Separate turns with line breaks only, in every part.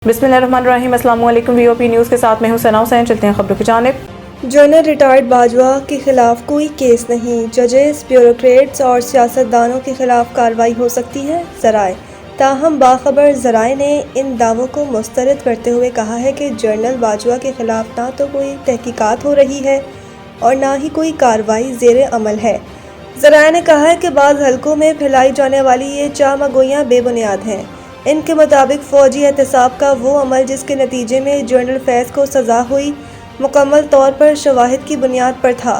बिस्मिल्लाहिर्रहमानिर्रहीम। अस्सलाम वालेकुम। वीओपी न्यूज़ के साथ मैं हूं सना हुसैन। चलते हैं खबरों की जानिब।
जनरल रिटायर्ड बाजवा के खिलाफ कोई केस नहीं, जजेस, ब्यूरोक्रेट्स और सियासतदानों के खिलाफ कार्रवाई हो सकती है। ज़राए ताहम बाखबर ज़राए ने इन दावों को मुस्तरद करते हुए कहा है कि जनरल बाजवा के खिलाफ ना तो कोई तहकीकात हो रही है और ना ही कोई कार्रवाई ज़ेर अमल है। ज़राए ने कहा है कि बाज़ हलकों में फैलाई जाने वाली ये चामगोइयाँ बेबुनियाद हैं। इनके मुताबिक फ़ौजी एहतसाब का वो अमल जिसके नतीजे में जनरल फैज़ को सज़ा हुई मुकम्मल तौर पर शवाहिद की बुनियाद पर था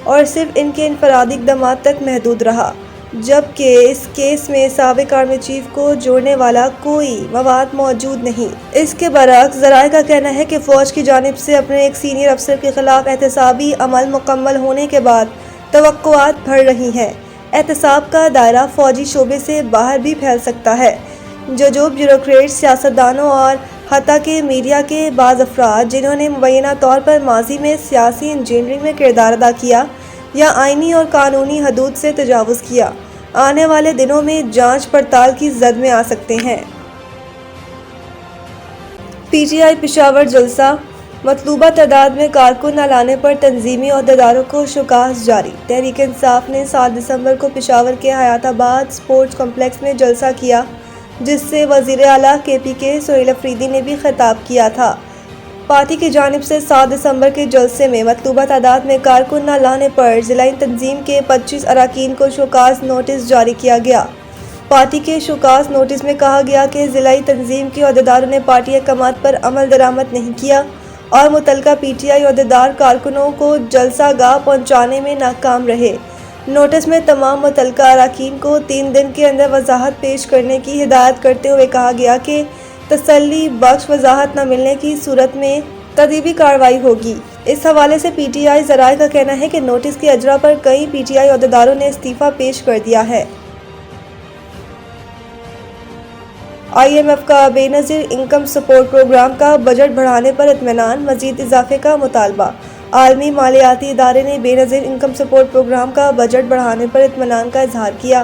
और सिर्फ इनके इनफरादी इक़दामात तक महदूद रहा, जबकि इस केस में साबिक़ आर्मी चीफ को जोड़ने वाला कोई मवाद मौजूद नहीं। इसके बरअक्स ज़राए का कहना है कि फ़ौज की जानिब से अपने एक सीनियर अफसर के खिलाफ एहतसाबी अमल मुकम्मल होने के बाद तवक्कुआत बढ़ रही हैं। एहतसाब का दायरा फ़ौजी शोबे से बाहर भी फैल सकता है। जजों, ब्यूरोक्रेट्स, सियासतदानों और हत्ता के मीडिया के बाज़ अफराद जिन्होंने मुबैना तौर पर माजी में सियासी इंजीनियरिंग में किरदार अदा किया या आइनी और कानूनी हदूद से तजावुज़ किया, आने वाले दिनों में जांच पड़ताल की जद में आ सकते हैं। पीटीआई पेशावर जलसा, मतलूबा तादाद में कारकुन न लाने पर तंजीमी अहदेदारों को शुकास जारी। तहरीक इंसाफ ने 7 दिसंबर को पेशावर के हयाताबाद स्पोर्ट्स कॉम्प्लेक्स में जलसा किया, जिससे वज़ीर आला KPK सुहेल अफरीदी ने भी खिताब किया था। पार्टी की जानिब से 7 दिसंबर के जलसे में मतलूबा तादाद में कारकुन न लाने पर ज़िलाई तंजीम के 25 अरकान को शोकास नोटिस जारी किया गया। पार्टी के शोकास नोटिस में कहा गया कि ज़िलाई तंजीम के अहदेदारों ने पार्टी अहकामात पर अमल दरामद नहीं किया और मुतलका PTI अहदेदार कारकुनों को जलसा गाह पहुँचाने में नाकाम रहे। नोटिस में तमाम मुतलका अरकान को 3 दिन के अंदर वजाहत पेश करने की हिदायत करते हुए कहा गया कि तसल्ली बख्श वजाहत न मिलने की सूरत में तदीबी कार्रवाई होगी। इस हवाले से PTI ज़राए का कहना है कि नोटिस के अजरा पर कई PTI अहदेदारों ने इस्तीफ़ा पेश कर दिया है। IMF का बेनज़ीर इनकम सपोर्ट प्रोग्राम का बजट बढ़ाने पर इत्मीनान, मज़ीद इजाफे का मुतालबा। आलमी मालियाती इदारे ने बेनज़ीर इनकम सपोर्ट प्रोग्राम का बजट बढ़ाने पर इत्मीनान का इजहार किया,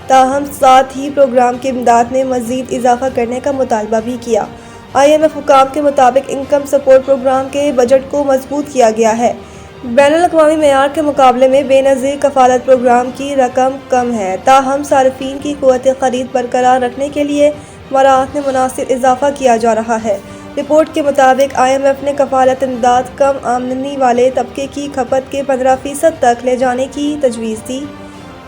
ताहम साथ ही प्रोग्राम की इमदाद में मज़ीद इजाफा करने का मुतालबा भी किया। IMF हुकाम के मुताबिक इनकम सपोर्ट प्रोग्राम के बजट को मजबूत किया गया है। बैनुल-अक़वामी मेयार के मुकाबले में बेनज़ीर कफ़ालत प्रोग्राम की रकम कम है, ताहम सार्फिन की क़ुव्वत ख़रीद बरकरार रखने के लिए मराहत में मुनासिब इजाफा किया जा रहा है। रिपोर्ट के मुताबिक IMF ने कफ़ालत इमदाद कम आमदनी वाले तबके की खपत के 15% तक ले जाने की तजवीज़ दी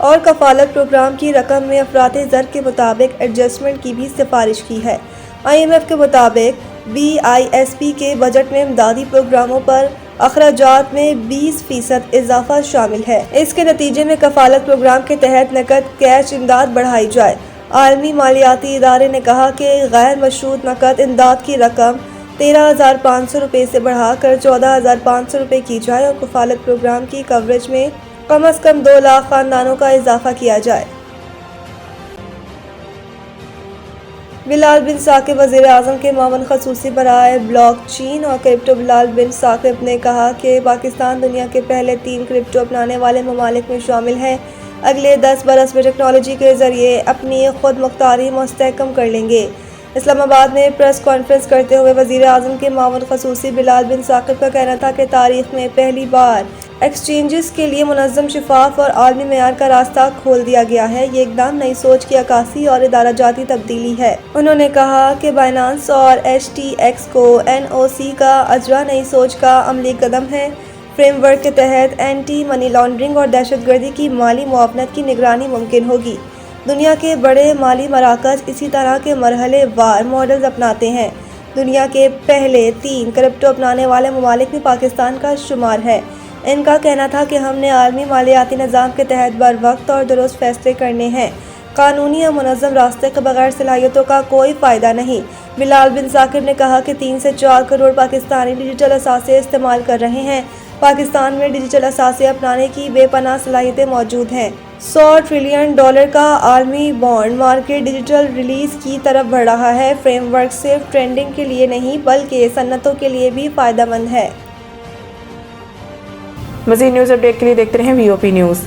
और कफ़ालत प्रोग्राम की रकम में अफराते ज़र के मुताबिक एडजस्टमेंट की भी सिफारिश की है। IMF के मुताबिक BISP के बजट में इमदादी प्रोग्रामों पर अखराजात में 20% इजाफा शामिल है। इसके नतीजे में कफ़ालत प्रोग्राम के तहत नकद कैश इमदाद बढ़ाई जाए। आलमी मालियाती इदारे ने कहा कि गैर मशरूत नकद इमदाद की रकम 13,500 रुपये से बढ़ाकर 14,500 रुपये की जाए और कफ़ालत प्रोग्राम की कवरेज में कम अज़ कम 2 लाख ख़ानदानों का इजाफा किया जाए। बिलाल बिन साकिब वज़ीर आज़म के मामून ख़ुसूसी बराए ब्लॉकचेन और क्रिप्टो। बिलाल बिन साकिब ने कहा कि पाकिस्तान दुनिया के पहले 3 क्रिप्टो अपनाने वाले ममालिक में शामिल है। अगले 10 बरस में टेक्नोलॉजी के ज़रिए अपनी खुद मुख्तारी मुस्तहकम कर लेंगे। इस्लामाबाद में प्रेस कॉन्फ्रेंस करते हुए वज़ीर आज़म के मामून ख़ुसूसी बिलाल बिन साकिब का कहना था कि तारीख़ में पहली बार एक्सचेंजेस के लिए मुनज़्ज़म, शिफाफ और आलमी मेयार का रास्ता खोल दिया गया है। ये एकदम नई सोच की अक्कासी और इदारा जाती तब्दीली है। उन्होंने कहा कि बाइनांस और HTX को NOC का अजरा नई सोच का अमली कदम है। फ्रेमवर्क के तहत एंटी मनी लॉन्ड्रिंग और दहशतगर्दी की माली मुआवनत की निगरानी मुमकिन होगी। दुनिया के बड़े माली मराकज़ इसी तरह के मरहले वार मॉडल्स अपनाते हैं। दुनिया के पहले 3 क्रिप्टो अपनाने वाले ममालिक में पाकिस्तान का शुमार है। इनका कहना था कि हमने आलमी मालियाती निज़ाम के तहत बर वक्त और दुरुस्त फैसले करने हैं। कानूनी और मुनज़्ज़म रास्ते के बगैर सलाहियतों का कोई फ़ायदा नहीं। बिलाल बिन साकिब ने कहा कि 3 से 4 करोड़ पाकिस्तानी डिजिटल असासे इस्तेमाल कर रहे हैं। पाकिस्तान में डिजिटल असासे अपनाने की बेपनाह सलाहियतें मौजूद हैं। $100 ट्रिलियन का आलमी बॉन्ड मार्केट डिजिटल रिलीज़ की तरफ बढ़ रहा है। फ्रेमवर्क सिर्फ ट्रेंडिंग के लिए नहीं बल्कि सन्नतों के लिए भी फ़ायदेमंद है।
मज़ीद न्यूज़ अपडेट के लिए देखते रहें VOP न्यूज़।